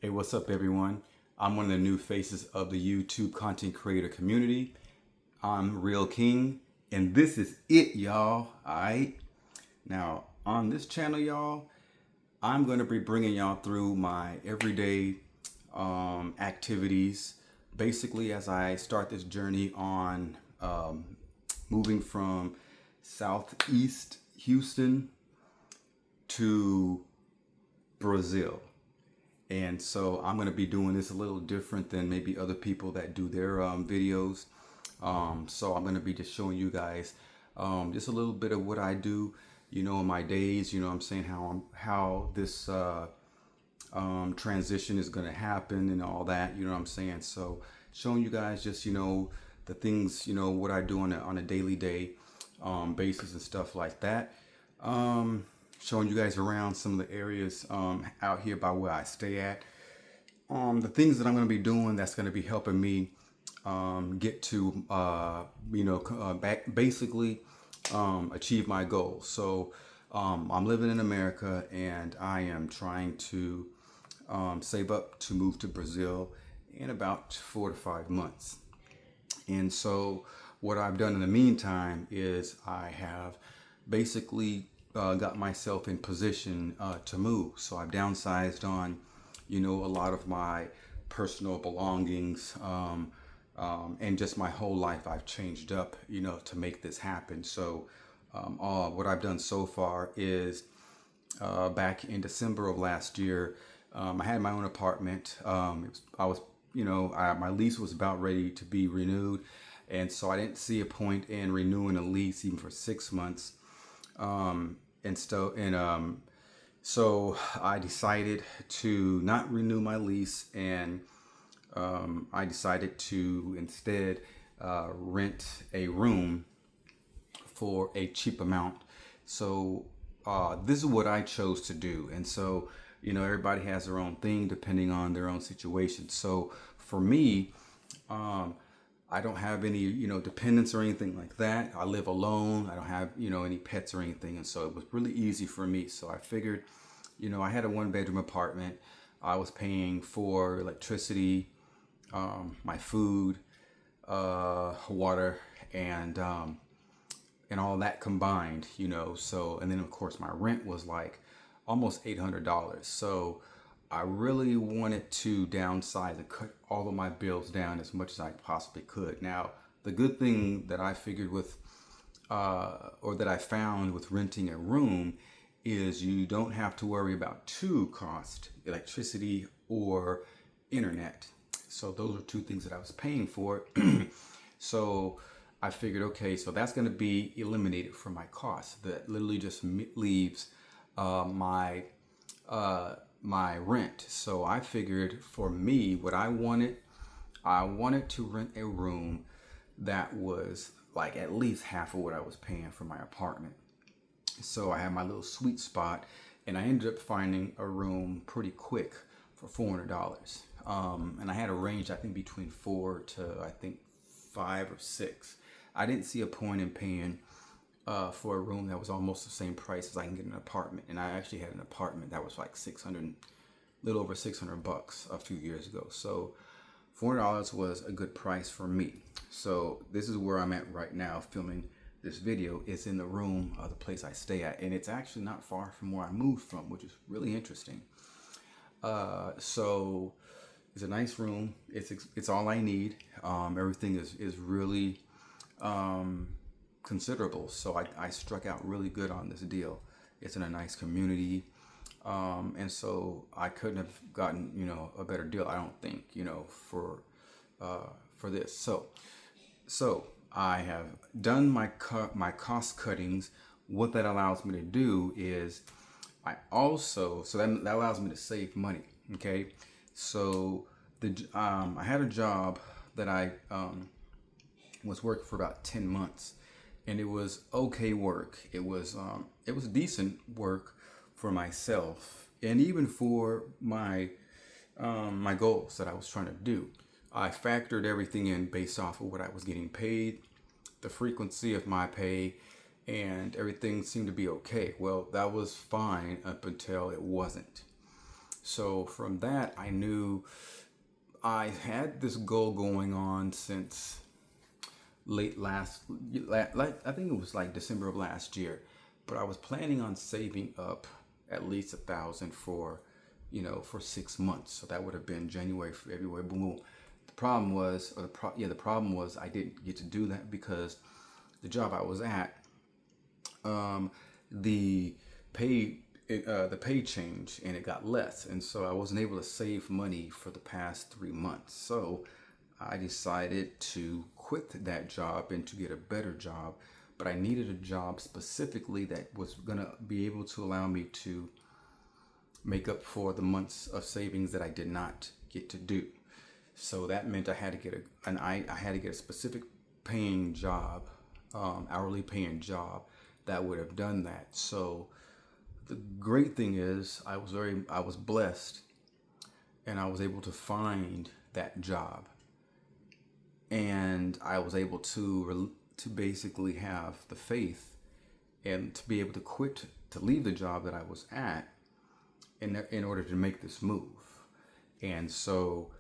Hey, what's up, everyone? I'm one of the new faces of the YouTube content creator community. I'm Real King, and this is it, y'all. All right. Now, on this channel, y'all, I'm going to be bringing y'all through my everyday activities. Basically, as I start this journey on moving from Southeast Houston to Brazil. And so I'm going to be doing this a little different than maybe other people that do their videos. So I'm going to be just showing you guys just a little bit of what I do, in my days. I'm saying how this transition is going to happen and all that. You know what I'm saying? So showing you guys just the things, what I do on a daily day basis and stuff like that. Showing you guys around some of the areas out here by where I stay at. The things that I'm going to be doing that's going to be helping me get to, basically achieve my goals. So I'm living in America and I am trying to save up to move to Brazil in about 4 to 5 months. And so what I've done in the meantime is I have basically got myself in position to move. So I've downsized on, a lot of my personal belongings, and just my whole life. I've changed up, to make this happen. So what I've done so far is back in December of last year, I had my own apartment. My lease was about ready to be renewed, and so I didn't see a point in renewing a lease even for 6 months. So I decided to not renew my lease, and I decided to instead rent a room for a cheap amount. So this is what I chose to do. And so, everybody has their own thing depending on their own situation. So for me, I don't have any, dependents or anything like that. I live alone. I don't have, any pets or anything. And so it was really easy for me. So I figured, I had a 1 bedroom apartment. I was paying for electricity, my food, water, and all that combined, so, and then of course my rent was like almost $800. So I really wanted to downsize and cut all of my bills down as much as I possibly could. Now, the good thing that I figured with, or that I found with renting a room, is you don't have to worry about two costs, electricity or internet. So those are two things that I was paying for. So I figured, okay, so that's going to be eliminated from my costs. That literally just leaves my rent. So I figured for me, what I wanted to rent a room that was like at least half of what I was paying for my apartment. So I had my little sweet spot, and I ended up finding a room pretty quick for $400. And I had a range, I think, between 4 to, I think, 5 or 6. I didn't see a point in paying for a room that was almost the same price as I can get an apartment. And I actually had an apartment that was like 600, little over 600 bucks a few years ago. So $400 was a good price for me. So this is where I'm at right now filming this video. Is in the room of the place I stay at, and it's actually not far from where I moved from, which is really interesting. So it's a nice room. It's all I need. Everything is really considerable. So I struck out really good on this deal. It's in a nice community. And so I couldn't have gotten, a better deal, I don't think, for this. So I have done my cost cuttings. What that allows me to do is that allows me to save money. Okay. So I had a job that I was working for about 10 months, and it was okay work. It was decent work for myself, and even for my my goals that I was trying to do. I factored everything in based off of what I was getting paid, the frequency of my pay, and everything seemed to be okay. Well, that was fine up until it wasn't. So from that, I knew I had this goal going on since late like I think it was like December of last year, but I was planning on saving up at least 1,000 for, for 6 months. So that would have been January, February, boom, boom. The problem was, the problem was I didn't get to do that because the job I was at, um, the pay the pay changed and it got less, and so I wasn't able to save money for the past 3 months. So I decided to quit that job and to get a better job, but I needed a job specifically that was gonna be able to allow me to make up for the months of savings that I did not get to do. So that meant I had to get I had to get a specific paying job, hourly paying job that would have done that. So the great thing is I was blessed and I was able to find that job, and I was able to basically have the faith and to be able to to leave the job that I was at in order to make this move. And so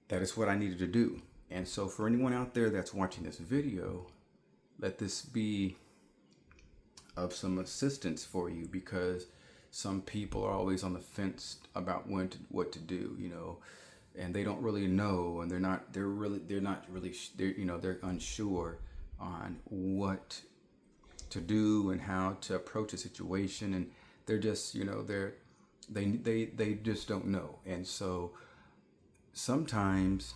that is what I needed to do. And so for anyone out there that's watching this video, let this be of some assistance for you, because some people are always on the fence about what to do, and they don't really know, and they're unsure on what to do and how to approach a situation, and they're just, they just don't know. And so sometimes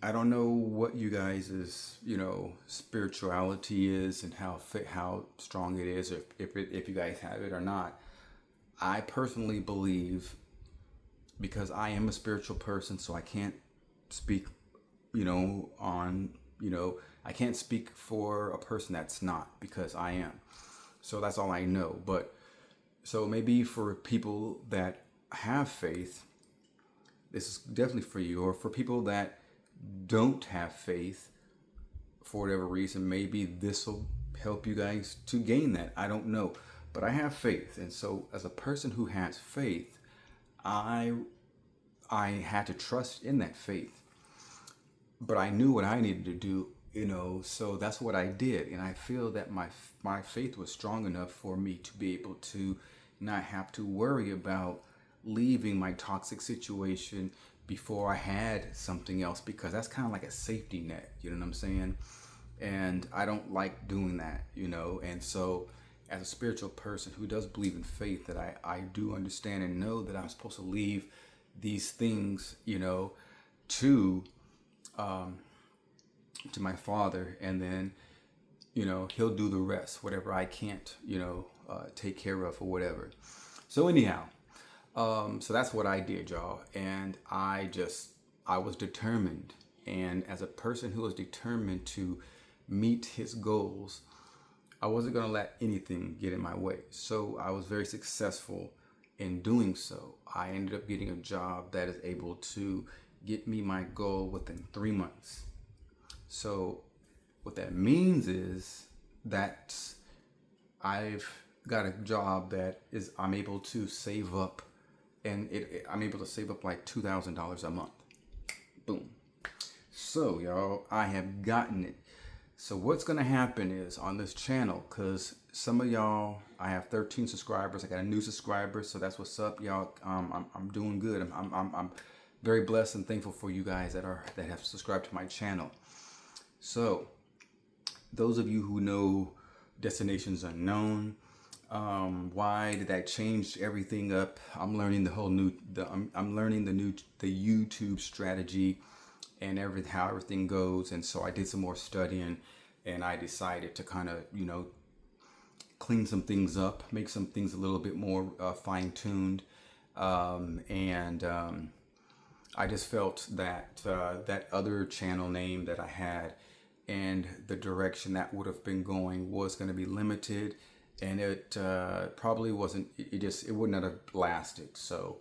I don't know what you guys' spirituality is and how strong it is, if you guys have it or not. I personally believe, because I am a spiritual person, so I can't speak, I can't speak for a person that's not, because I am. So that's all I know. But so maybe for people that have faith, this is definitely for you. Or for people that don't have faith, for whatever reason, maybe this will help you guys to gain that. I don't know. But I have faith. And so as a person who has faith, I had to trust in that faith. But I knew what I needed to do, so that's what I did. And I feel that my faith was strong enough for me to be able to not have to worry about leaving my toxic situation before I had something else, because that's kind of like a safety net, you know what I'm saying? And I don't like doing that, and so as a spiritual person who does believe in faith, that I do understand and know that I'm supposed to leave these things, to my Father, and then he'll do the rest, whatever I can't take care of or whatever. So anyhow, so that's what I did, y'all. And I was determined, and as a person who was determined to meet his goals, I wasn't going to let anything get in my way. So I was very successful in doing so. I ended up getting a job that is able to get me my goal within 3 months. So what that means is that I've got a job that is I'm able to save up, and I'm able to save up like $2,000 a month. Boom. So y'all, I have gotten it. So what's gonna happen is on this channel, because some of y'all, I have 13 subscribers. I got a new subscriber, so that's what's up, y'all. I'm doing good. I'm very blessed and thankful for you guys that have subscribed to my channel. So those of you who know Destinations Unknown, why did that change everything up? I'm learning I'm learning the YouTube strategy and how everything goes. And so I did some more studying, and I decided to kind of, clean some things up, make some things a little bit more fine-tuned. I just felt that that other channel name that I had and the direction that would have been going was going to be limited, and it probably wasn't, it would not have lasted. So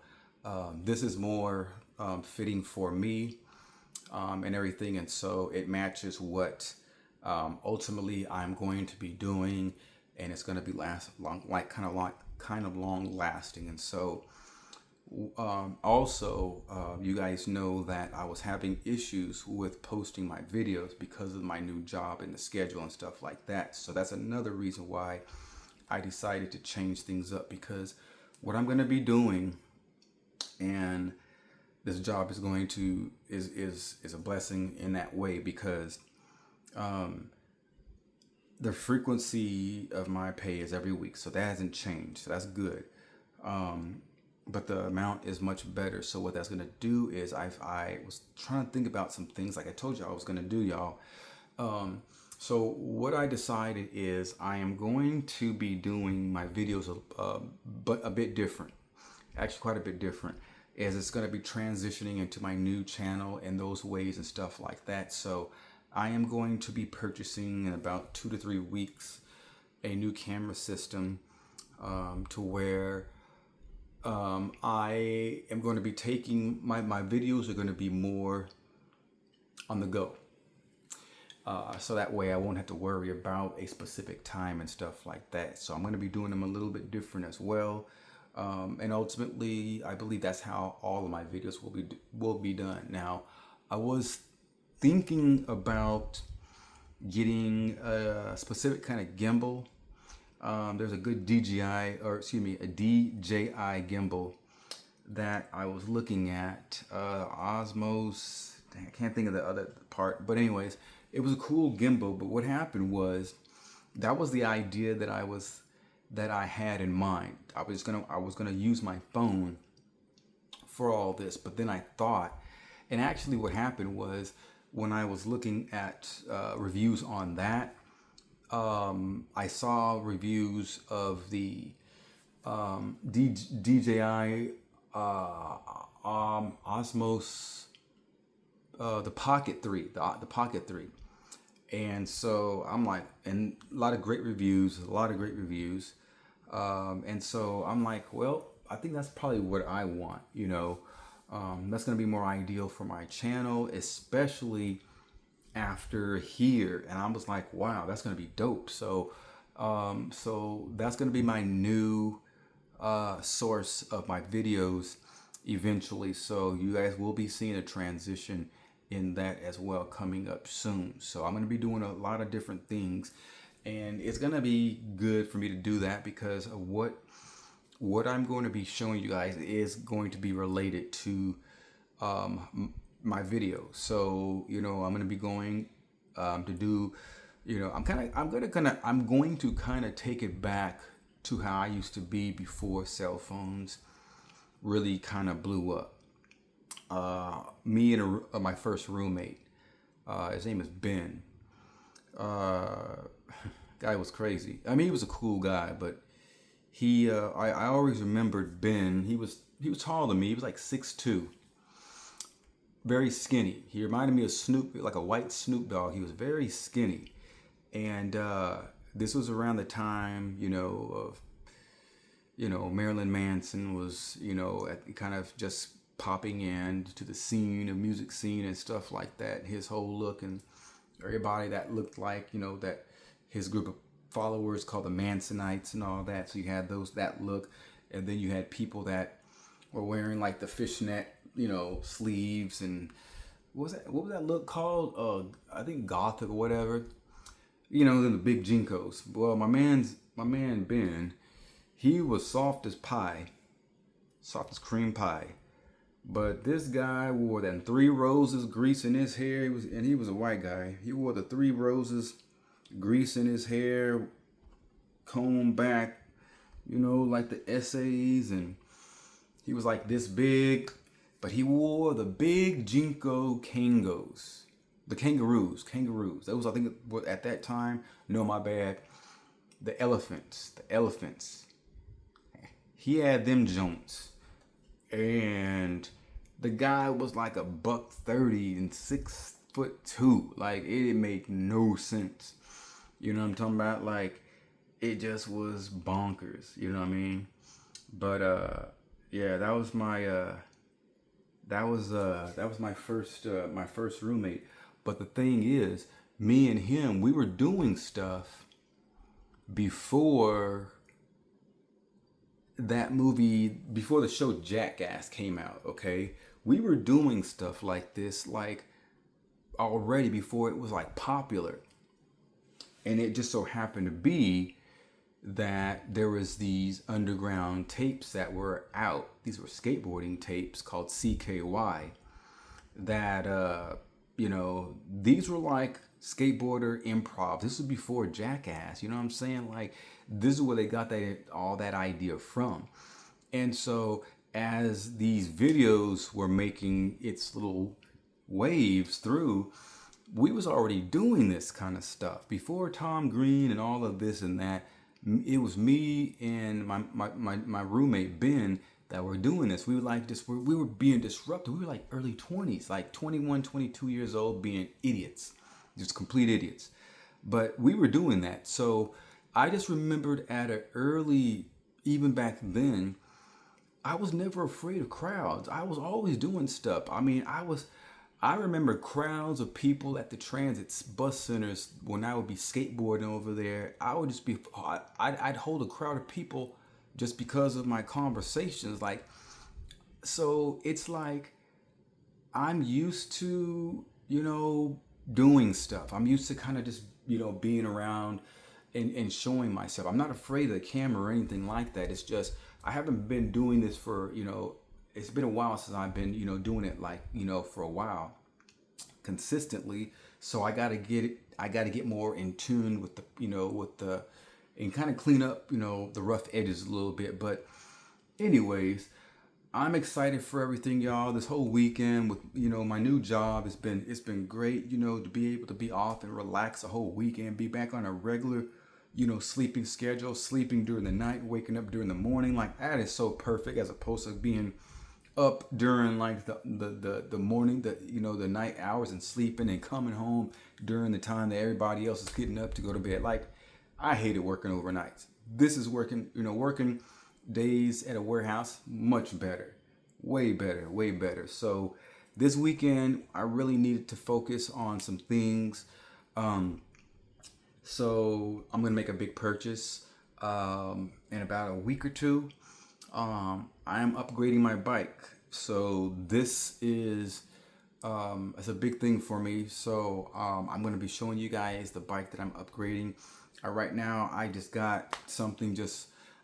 this is more fitting for me and everything, and so it matches what ultimately I'm going to be doing, and it's going to be kind of long lasting. And so also, you guys know that I was having issues with posting my videos because of my new job and the schedule and stuff like that. So that's another reason why I decided to change things up, because what I'm going to be doing, and this job is going to is a blessing in that way, because the frequency of my pay is every week, so that hasn't changed. So that's good. But the amount is much better. So what that's gonna do is I was trying to think about some things like I told y'all I was gonna do, y'all. So what I decided is I am going to be doing my videos, but a bit different, actually quite a bit different, as it's going to be transitioning into my new channel in those ways and stuff like that. So I am going to be purchasing in about 2 to 3 weeks a new camera system, to where I am going to be taking my videos are going to be more on the go. So that way I won't have to worry about a specific time and stuff like that. So I'm going to be doing them a little bit different as well. And ultimately, I believe that's how all of my videos will be done. Now, I was thinking about getting a specific kind of gimbal. There's a good a DJI gimbal that I was looking at. Osmos. I can't think of the other part, but anyways, it was a cool gimbal. But what happened was, that was the idea that I had in mind. I was gonna use my phone for all this, but then I thought, and actually what happened was, when I was looking at reviews on that, I saw reviews of the DJI Osmos, the Pocket 3, the Pocket 3. And so I'm like, and a lot of great reviews. And so I'm like, well, I think that's probably what I want, that's going to be more ideal for my channel, especially after here. And I was like, wow, that's going to be dope. So, so that's going to be my new source of my videos eventually. So you guys will be seeing a transition in that as well coming up soon. So I'm going to be doing a lot of different things, and it's going to be good for me to do that, because of what I'm going to be showing you guys is going to be related to my video. So I'm going to be going to do, I'm going to kind of take it back to how I used to be before cell phones really kind of blew up. Me and my first roommate, his name is Ben. Guy was crazy. I mean, he was a cool guy, but I always remembered Ben. He was taller than me. He was like 6'2", very skinny. He reminded me of Snoop, like a white Snoop Dogg. He was very skinny, and this was around the time, of Marilyn Manson was, kind of just popping in to the scene, the music scene and stuff like that. His whole look, and everybody that looked like, that his group of followers called the Mansonites and all that. So you had that look, and then you had people that were wearing like the fishnet, sleeves, and what was that look called? I think gothic or whatever. Then the big jinkos. Well, my man Ben, he was soft as cream pie. But this guy wore them 3 roses grease in his hair. He was a white guy. He wore the 3 roses grease in his hair, combed back, like the essays, and he was like this big, but he wore the big Jinko Kangos, the kangaroos. Those, I think, at that time, no, my bad, the elephants. He had them Jones. And the guy was like $130 and 6'2". Like, it didn't make no sense. You know what I'm talking about? Like, it just was bonkers. You know what I mean? But yeah, that was my first roommate. But the thing is, me and him, we were doing stuff before that movie, before the show Jackass came out, okay, we were doing stuff like this like already before it was like popular. And it just so happened to be that there was these underground tapes that were out. These were skateboarding tapes called CKY that these were like skateboarder improv. This was before Jackass, you know what I'm saying? Like, this is where they got all that idea from. And so as these videos were making its little waves through, we was already doing this kind of stuff before Tom Green and all of this and that. It was me and my roommate Ben that were doing this. We were like this. We were being disruptive. We were like early 20s, like 21, 22 years old, being idiots, just complete idiots. But we were doing that. So I just remembered at an early, even back then, I was never afraid of crowds. I was always doing stuff. I mean, I remember crowds of people at the transit bus centers when I would be skateboarding over there. I would just be, I'd hold a crowd of people just because of my conversations. Like, so it's like I'm used to, doing stuff. I'm used to kind of just, being around and showing myself. I'm not afraid of the camera or anything like that. It's just, I haven't been doing this for, it's been a while since I've been, doing it like, for a while consistently. So I got to get more in tune with and kind of clean up, the rough edges a little bit. But anyways, I'm excited for everything, y'all. This whole weekend with, my new job, it's been great, to be able to be off and relax a whole weekend, be back on a regular, sleeping schedule, sleeping during the night, waking up during the morning. Like, that is so perfect, as opposed to being up during like the morning, the night hours, and sleeping and coming home during the time that everybody else is getting up to go to bed. Like, I hated working overnights. This is working days at a warehouse, much better, way better, way better. So this weekend I really needed to focus on some things. So I'm gonna make a big purchase in about a week or two. I am upgrading my bike, so this is it's a big thing for me. So I'm going to be showing you guys the bike that I'm upgrading. Right now, I just got something.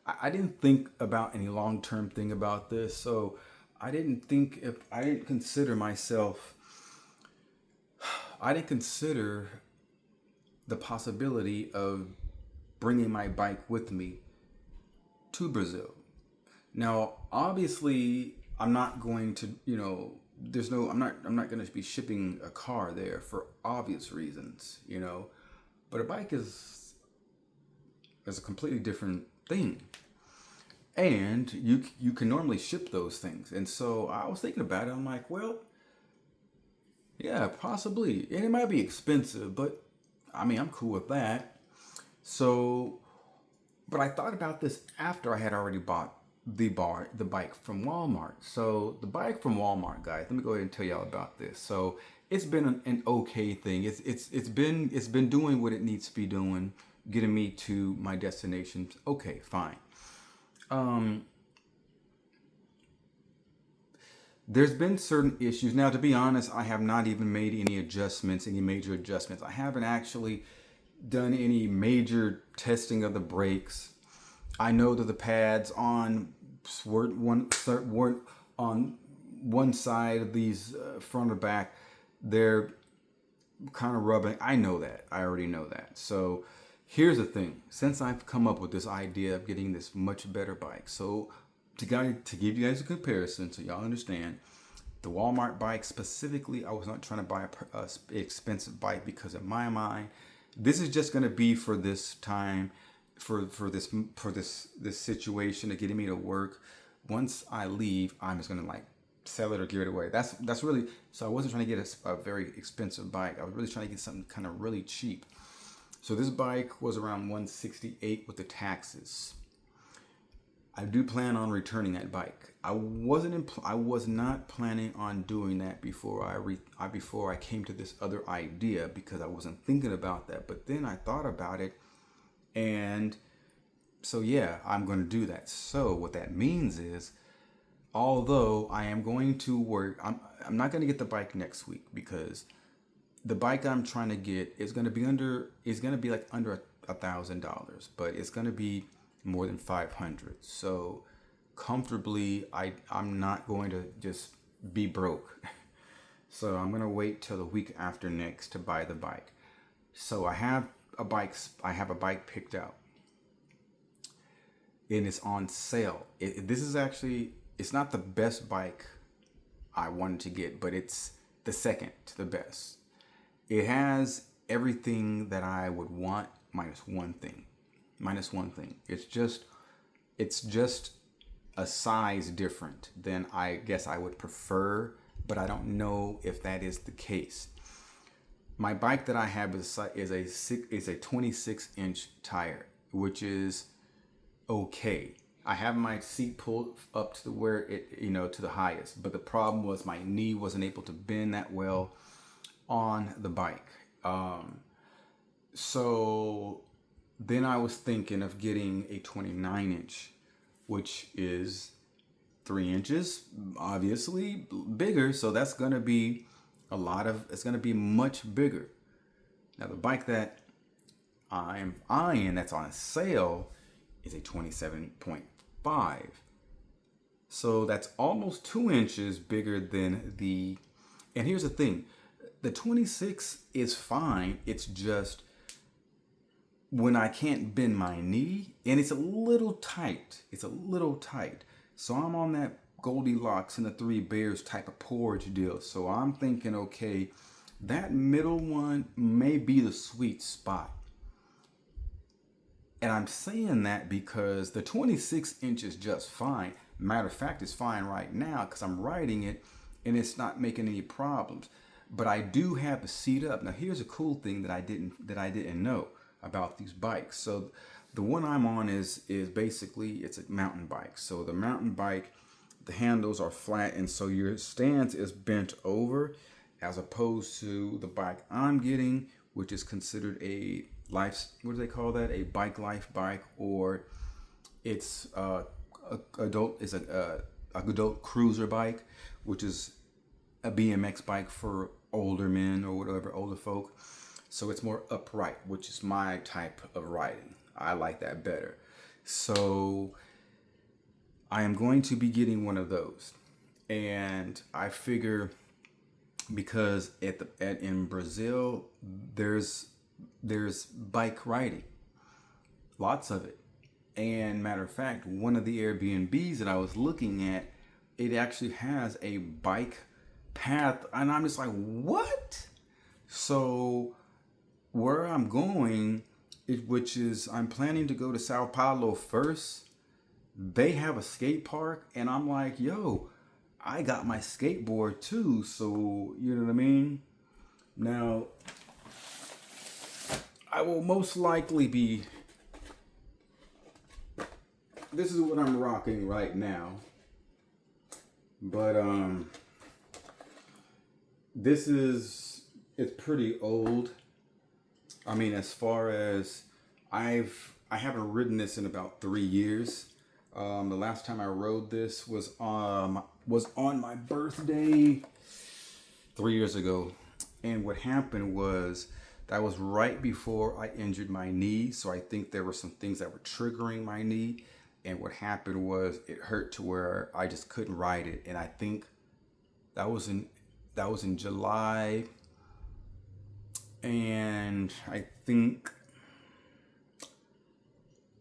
I didn't think about any long-term thing about this, so I didn't consider myself. I didn't consider the possibility of bringing my bike with me to Brazil. Now, obviously, I'm not going to, I'm not going to be shipping a car there for obvious reasons, but a bike is a completely different thing. And you can normally ship those things. And so I was thinking about it. I'm like, well, yeah, possibly. And it might be expensive, but I mean, I'm cool with that. So, but I thought about this after I had already bought the bike from Walmart. So the bike from Walmart, guys, let me go ahead and tell y'all about this. So it's been an okay thing. It's been doing what it needs to be doing, getting me to my destination. Okay, fine. There's been certain issues. Now, to be honest, I have not even made any major adjustments. I haven't actually done any major testing of the brakes. I know that the pads weren't on one side of these front or back. They're kind of rubbing. I know that. I already know that. So here's the thing. Since I've come up with this idea of getting this much better bike, so to give you guys a comparison so y'all understand, the Walmart bike specifically, I was not trying to buy a expensive bike, because in my mind, this is just going to be for this time, for this situation of getting me to work. Once I leave, I'm just going to like sell it or give it away. That's really, so I wasn't trying to get a very expensive bike. I was really trying to get something kind of really cheap. So this bike was around $168 with the taxes. I do plan on returning that bike. I was not planning on doing that before I came to this other idea, because I wasn't thinking about that. But then I thought about it, and So yeah, I'm going to do that. So what that means is, although I am going to work, I'm not going to get the bike next week because the bike I'm trying to get is going to be like under $1,000, but it's going to be more than 500. So comfortably, I'm not going to just be broke. So I'm going to wait till the week after next to buy the bike. So I have a bike picked out and it's on sale. This is actually, it's not the best bike I wanted to get, but it's the second to the best. It has everything that I would want minus one thing. Minus one thing. It's just a size different than I guess I would prefer, but I don't know if that is the case. My bike that I have is a 26-inch tire, which is okay. I have my seat pulled up to where to the highest, but the problem was my knee wasn't able to bend that well on the bike. So then I was thinking of getting a 29-inch, which is 3 inches, obviously bigger. So that's going to be it's going to be much bigger. Now the bike that I'm eyeing that's on sale is a 27.5. So that's almost 2 inches bigger than and here's the thing, the 26 is fine. It's just when I can't bend my knee and it's a little tight. So I'm on that Goldilocks and the Three Bears type of porridge deal. So I'm thinking, okay, that middle one may be the sweet spot. And I'm saying that because the 26 inch is just fine. Matter of fact, it's fine right now because I'm riding it and it's not making any problems. But I do have the seat up. Now here's a cool thing that I didn't know about these bikes. So the one I'm on is basically, it's a mountain bike. So the mountain bike, the handles are flat and so your stance is bent over, as opposed to the bike I'm getting, which is considered a what do they call that? A bike life bike, or it's adult cruiser bike, which is a BMX bike for older men or whatever, older folk. So it's more upright, which is my type of riding. I like that better. So I am going to be getting one of those. And I figure because in Brazil there's bike riding, lots of it. And matter of fact, one of the Airbnbs that I was looking at, it actually has a bike path, and I'm just like, what? So where I'm going, which is I'm planning to go to Sao Paulo first. They have a skate park, and I'm like, yo, I got my skateboard too, so you know what I mean? Now, I will most likely be, this is what I'm rocking right now, but it's pretty old. I mean, as far as I haven't ridden this in about 3 years. The last time I rode this was on my birthday 3 years ago. And what happened was that was right before I injured my knee. So I think there were some things that were triggering my knee. And what happened was it hurt to where I just couldn't ride it. And I think that was in July. And I think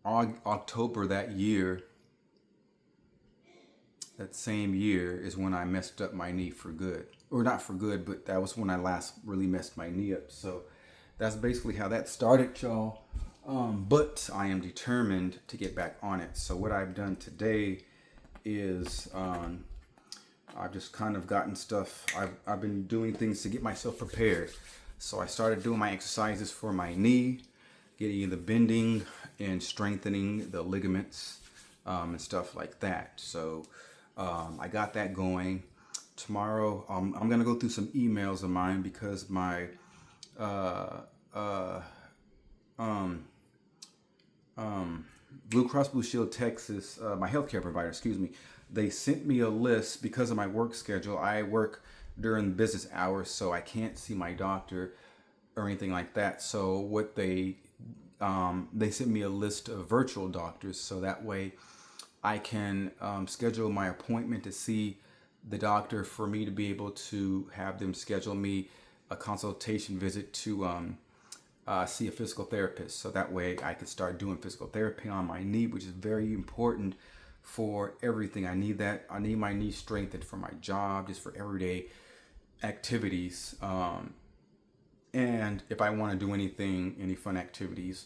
October that same year is when I messed up my knee for good. Or not for good, but that was when I last really messed my knee up. So that's basically how that started, y'all. But I am determined to get back on it. So what I've done today is I've just kind of gotten stuff. I've been doing things to get myself prepared. So I started doing my exercises for my knee, getting the bending and strengthening the ligaments and stuff like that. So I got that going. Tomorrow I'm gonna go through some emails of mine because my Blue Cross Blue Shield Texas, my healthcare provider, excuse me, they sent me a list because of my work schedule. I work during business hours, so I can't see my doctor or anything like that. So what they sent me a list of virtual doctors, so that way I can schedule my appointment to see the doctor for me to be able to have them schedule me a consultation visit to see a physical therapist. So that way I could start doing physical therapy on my knee, which is very important for everything. I need that. I need my knee strengthened for my job, just for everyday activities. And if I want to do anything, any fun activities,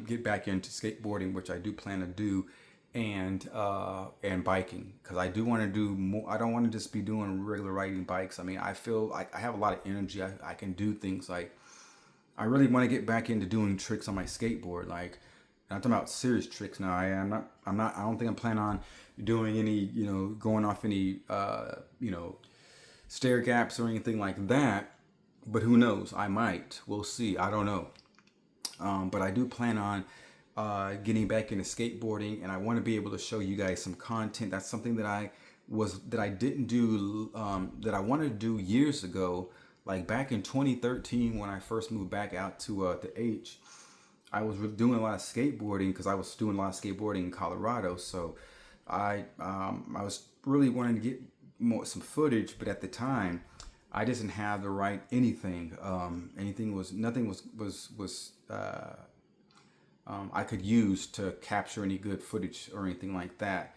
get back into skateboarding, which I do plan to do, and biking, because I do want to do more. I don't want to just be doing regular riding bikes. I mean, I feel like I have a lot of energy. I can do things like, I really want to get back into doing tricks on my skateboard. Like, I'm talking about serious tricks now. I don't think I'm planning on doing any, going off any, stair gaps or anything like that. But who knows? I might. We'll see. I don't know. But I do plan on getting back into skateboarding, and I want to be able to show you guys some content. That's something that I didn't do, that I wanted to do years ago, like back in 2013 when I first moved back out to H. I was doing a lot of skateboarding because I was doing a lot of skateboarding in Colorado. So I was really wanting to get some footage, but at the time I didn't have the right anything. Nothing was I could use to capture any good footage or anything like that.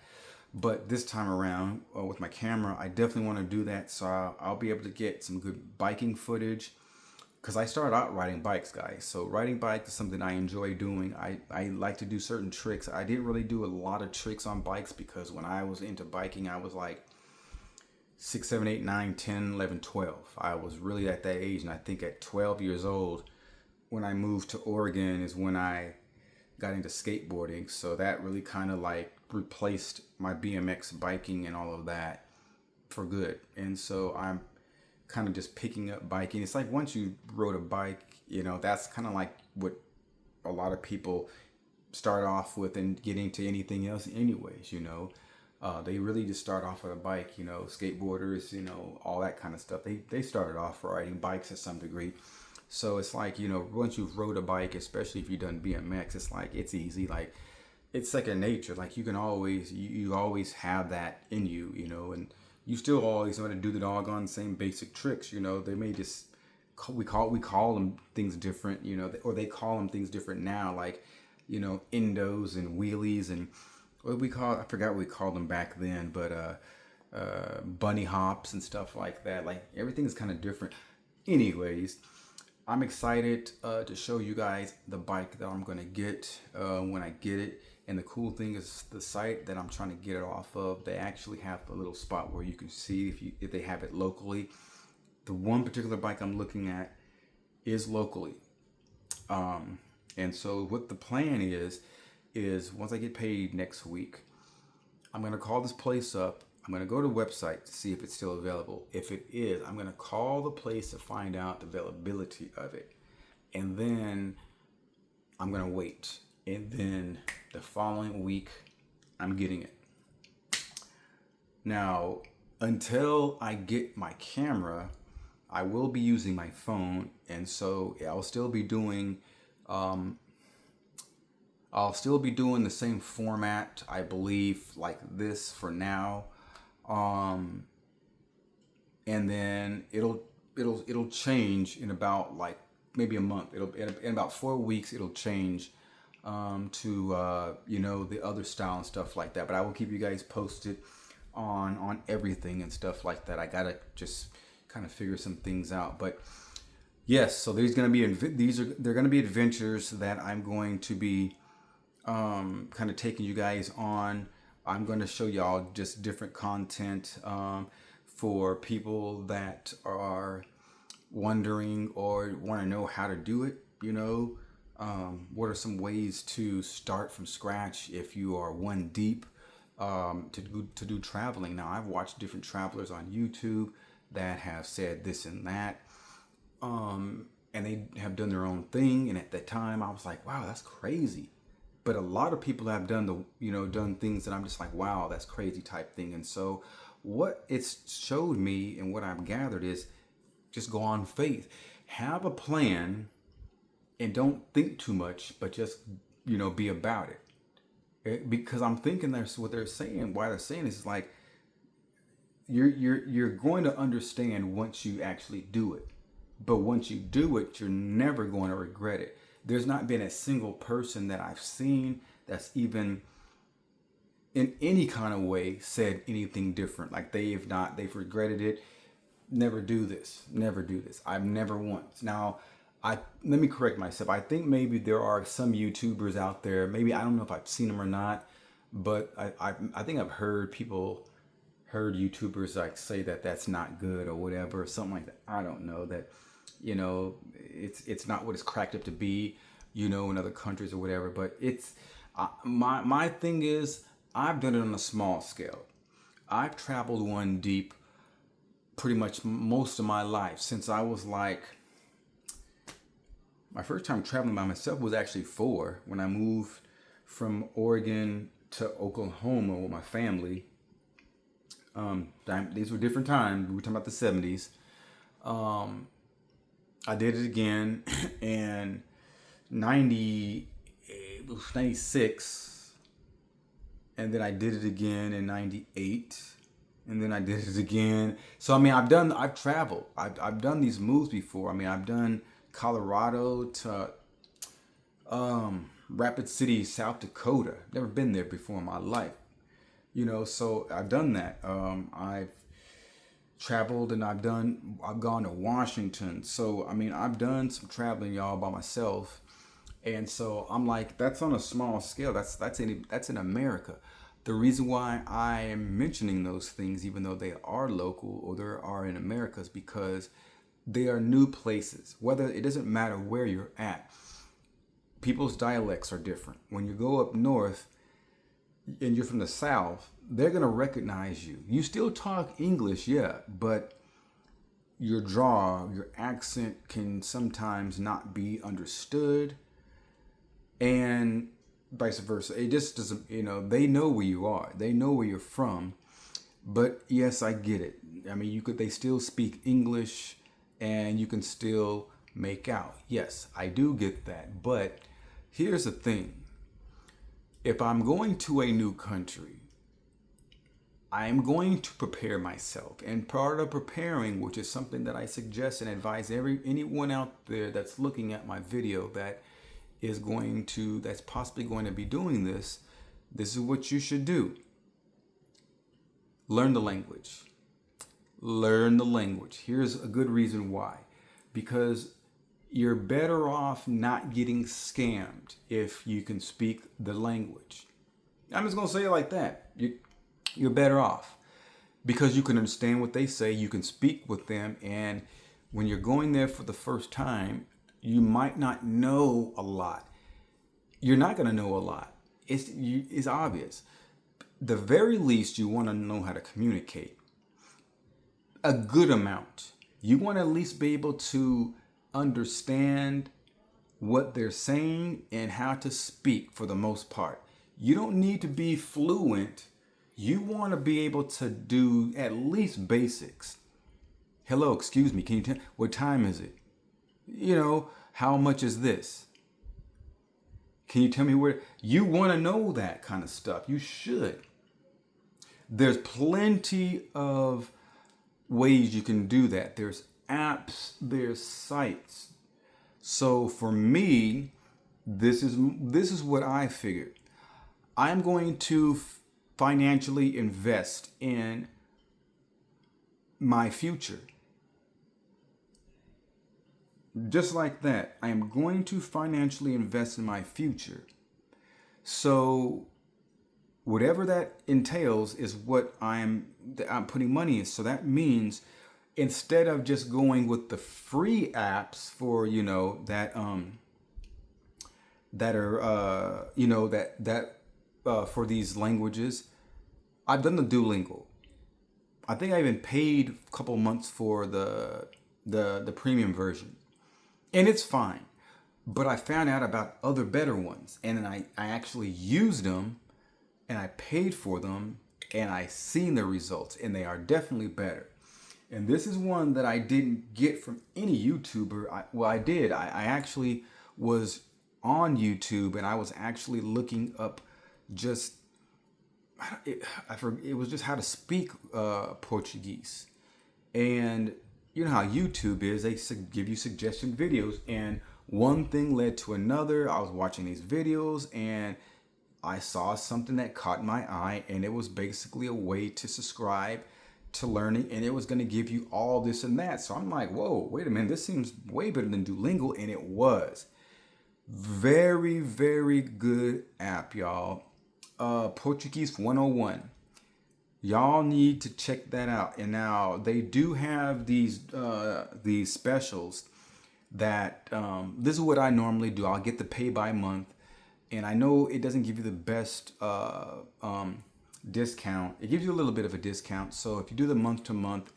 But this time around, with my camera, I definitely want to do that. So I'll be able to get some good biking footage, because I started out riding bikes, guys. So riding bikes is something I enjoy doing. I like to do certain tricks. I didn't really do a lot of tricks on bikes, because when I was into biking, I was like 6, 7, 8, 9, 10, 11, 12. I was really at that age. And I think at 12 years old, when I moved to Oregon, is when I got into skateboarding. So that really kind of like replaced my BMX biking and all of that for good. And so I'm kind of just picking up biking. It's like once you rode a bike, that's kind of like what a lot of people start off with and get into anything else anyways. They really just start off with a bike. Skateboarders, all that kind of stuff, they started off riding bikes to some degree. So it's like, once you've rode a bike, especially if you've done BMX, it's like, it's easy. Like, it's second nature. Like, you can always, you always have that in you, and you still always want to do the doggone same basic tricks. They may just, we call them things different, or they call them things different now, like, endos and wheelies and I forgot what we called them back then, but bunny hops and stuff like that. Like, everything is kind of different. Anyways, I'm excited to show you guys the bike that I'm gonna get when I get it. And the cool thing is, the site that I'm trying to get it off of, they actually have a little spot where you can see if they have it locally. The one particular bike I'm looking at is locally. And so what the plan is once I get paid next week, I'm gonna call this place up. I'm going to go to the website to see if it's still available. If it is, I'm going to call the place to find out the availability of it. And then I'm going to wait. And then the following week, I'm getting it. Now, until I get my camera, I will be using my phone. And so I'll still be doing the same format, I believe, like this for now. And then it'll change in about like maybe a month. In about 4 weeks, it'll change to the other style and stuff like that. But I will keep you guys posted on everything and stuff like that. I gotta just kind of figure some things out. But yes, so they're gonna be adventures that I'm going to be kind of taking you guys on. I'm going to show y'all just different content for people that are wondering or want to know how to do it. What are some ways to start from scratch if you are one deep to do traveling. Now, I've watched different travelers on YouTube that have said this and that, and they have done their own thing. And at that time, I was like, wow, that's crazy. but a lot of people have done done things that I'm just like, wow, that's crazy type thing. And so what it's showed me and what I've gathered is just go on faith. Have a plan and don't think too much, but just, be about it. Because I'm thinking that's what they're saying. Why they're saying is like, you're going to understand once you actually do it. But once you do it, you're never going to regret it. There's not been a single person that I've seen that's even in any kind of way said anything different. Like they've regretted it. Never do this. Never do this. I've never once. Now, let me correct myself. I think maybe there are some YouTubers out there. Maybe I don't know if I've seen them or not, but I think I've heard YouTubers like say that that's not good or whatever, or something like that. I don't know that. It's not what it's cracked up to be, in other countries or whatever. But it's my thing is I've done it on a small scale. I've traveled one deep pretty much most of my life since I was like, my first time traveling by myself was actually 4 when I moved from Oregon to Oklahoma with my family. These were different times. We were talking about the 70s. I did it again in 96, and then I did it again in 98, and then I did it again. So I mean, I've traveled. I've done these moves before. I mean, I've done Colorado to Rapid City, South Dakota. Never been there before in my life. So I've done that. I've traveled and I've gone to Washington. So, I mean, I've done some traveling, y'all, by myself. And so I'm like, that's on a small scale. That's in America. The reason why I am mentioning those things, even though they are local or they are in America, is because they are new places. It doesn't matter where you're at. People's dialects are different. When you go up north, and you're from the South, they're going to recognize you. You still talk English, yeah, but your draw, your accent can sometimes not be understood, and vice versa. It just doesn't, they know where you are. They know where you're from. But yes, I get it. I mean, they still speak English and you can still make out. Yes, I do get that. But here's the thing. If I'm going to a new country, I am going to prepare myself. And part of preparing, which is something that I suggest and advise anyone out there that's looking at my video that's possibly going to be doing this is what you should do. Learn the language. Learn the language. Here's a good reason why. Because you're better off not getting scammed if you can speak the language. I'm just going to say it like that. You're better off because you can understand what they say. You can speak with them. And when you're going there for the first time, you might not know a lot. You're not going to know a lot. It's obvious. The very least, you want to know how to communicate. A good amount. You want to at least be able to understand what they're saying and how to speak for the most part. You don't need to be fluent. You want to be able to do at least basics. Hello, excuse me, can you tell what time is it? How much is this? Can you tell me where? You want to know that kind of stuff. You should. There's plenty of ways you can do that. There's apps, there's sites. So for me, this is what I figured. I'm going to financially invest in my future. Just like that, I am going to financially invest in my future. So whatever that entails is what I'm putting money in. So that means instead of just going with the free apps for for these languages, I've done the Duolingo. I think I even paid a couple months for the premium version, and it's fine. but I found out about other better ones, and then I actually used them, and I paid for them, and I seen the results, and they are definitely better. And this is one that I didn't get from any YouTuber. I did. I actually was on YouTube, and I was actually looking up just it was just how to speak Portuguese. And you know how YouTube is, they give you suggestion videos, and one thing led to another. I was watching these videos and I saw something that caught my eye, and it was basically a way to subscribe to learning, and it was going to give you all this and that. So I'm like, whoa, wait a minute, this seems way better than Duolingo. And it was very, very good app, y'all. Portuguese 101. Y'all need to check that out. And now they do have these specials that this is what I normally do. I'll get the pay by month, and I know it doesn't give you the best discount. It gives you a little bit of a discount. So if you do the month to month,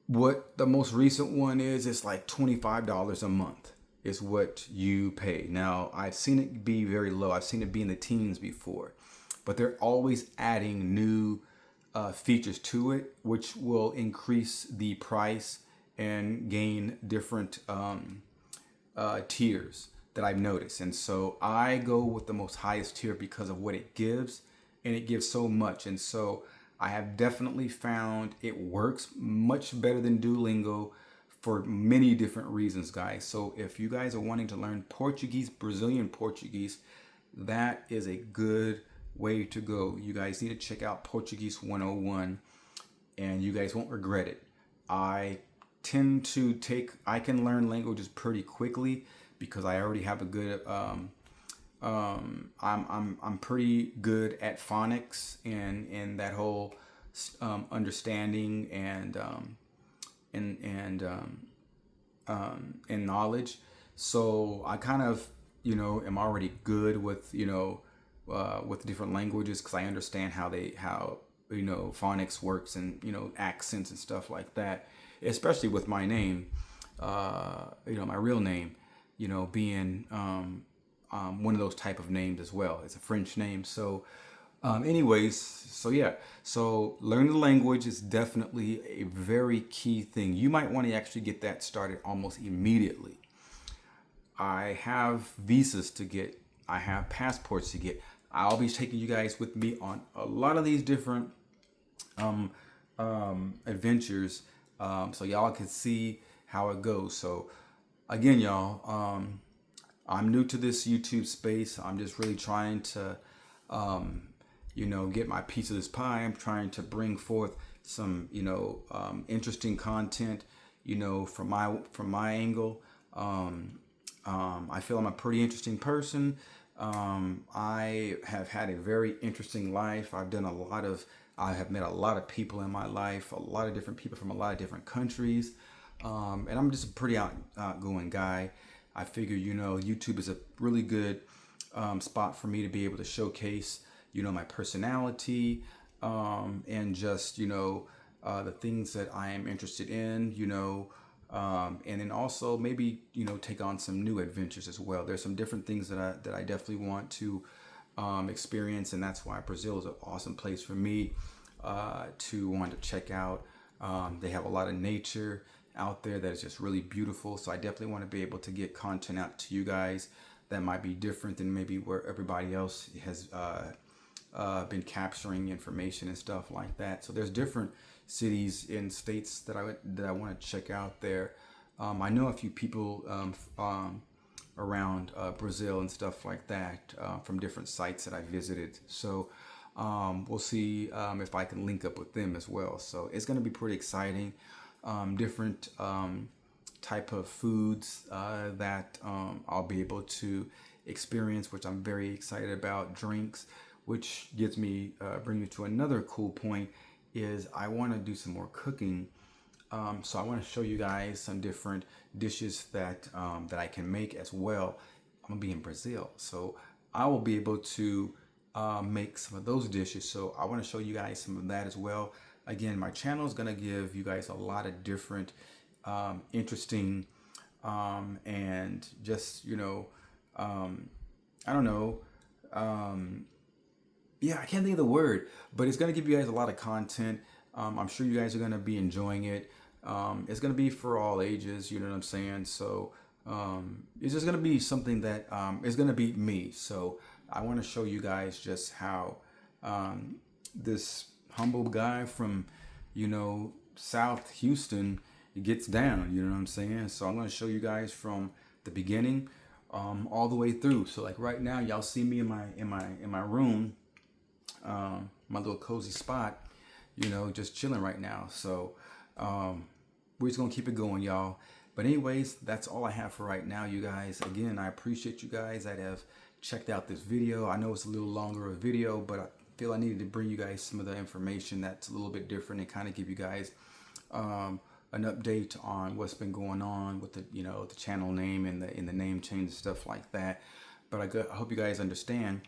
what the most recent one is, it's like $25 a month is what you pay. Now I've seen it be very low. I've seen it be in the teens before, but they're always adding new features to it, which will increase the price and gain different tiers that I've noticed. And so I go with the most highest tier because of what it gives, and it gives so much. And so I have definitely found it works much better than Duolingo for many different reasons, guys. So if you guys are wanting to learn Portuguese, Brazilian Portuguese, that is a good way to go. You guys need to check out Portuguese 101, and you guys won't regret it. I can learn languages pretty quickly because I already have a good I'm pretty good at phonics and that whole understanding and knowledge. So I kind of am already good with with different languages because I understand how phonics works and accents and stuff like that. Especially with my name, my real name, being one of those type of names as well. It's a French name. So yeah. So learning the language is definitely a very key thing. You might want to actually get that started almost immediately. I have visas to get. I have passports to get. I'll be taking you guys with me on a lot of these different adventures, so y'all can see how it goes. So again, y'all, I'm new to this YouTube space. I'm just really trying to get my piece of this pie. I'm trying to bring forth some interesting content from my angle. I feel I'm a pretty interesting person. I have had a very interesting life. I have met a lot of people in my life, a lot of different people from a lot of different countries. And I'm just a pretty outgoing guy. I figure, YouTube is a really good spot for me to be able to showcase, my personality, and just, the things that I am interested in, and then also maybe, take on some new adventures as well. There's some different things that I definitely want to experience, and that's why Brazil is an awesome place for me to want to check out. They have a lot of nature out there that is just really beautiful, so I definitely want to be able to get content out to you guys that might be different than maybe where everybody else has been capturing information and stuff like that. So there's different cities and states that I want to check out there. I know a few people around Brazil and stuff like that from different sites that I visited. So we'll see if I can link up with them as well. So it's going to be pretty exciting. Different type of foods that I'll be able to experience, which I'm very excited about. Drinks, which gets me bring me to another cool point, is I want to do some more cooking. So I want to show you guys some different dishes that I can make as well. I'm gonna be in Brazil, so I will be able to make some of those dishes. So I want to show you guys some of that as well. Again, my channel is gonna give you guys a lot of different interesting and just, I don't know. Yeah, I can't think of the word, but it's going to give you guys a lot of content. I'm sure you guys are going to be enjoying it. It's going to be for all ages, you know what I'm saying? So it's just going to be something that is going to be me. So I want to show you guys just how this humble guy from, South Houston gets down, you know what I'm saying? So I'm going to show you guys from the beginning all the way through. So like right now, y'all see me in my room, my little cozy spot, just chilling right now. So we're just gonna keep it going, y'all. But anyways, that's all I have for right now, you guys. Again, I appreciate you guys that have checked out this video. I know it's a little longer of a video, but I feel I needed to bring you guys some of the information that's a little bit different and kind of give you guys an update on what's been going on with the channel name and the name change and stuff like that. But I hope you guys understand.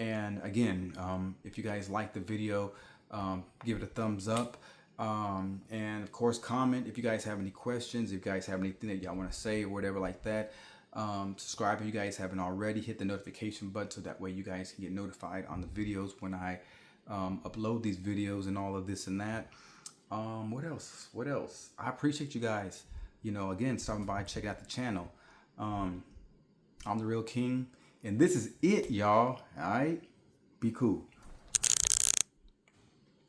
And again, if you guys like the video, give it a thumbs up. And of course, comment if you guys have any questions, if you guys have anything that y'all want to say or whatever like that. Subscribe if you guys haven't already. Hit the notification button so that way you guys can get notified on the videos when I upload these videos and all of this and that. What else? I appreciate you guys, again, stopping by, checking out the channel. I'm the Real King, and this is it, y'all. All right, be cool.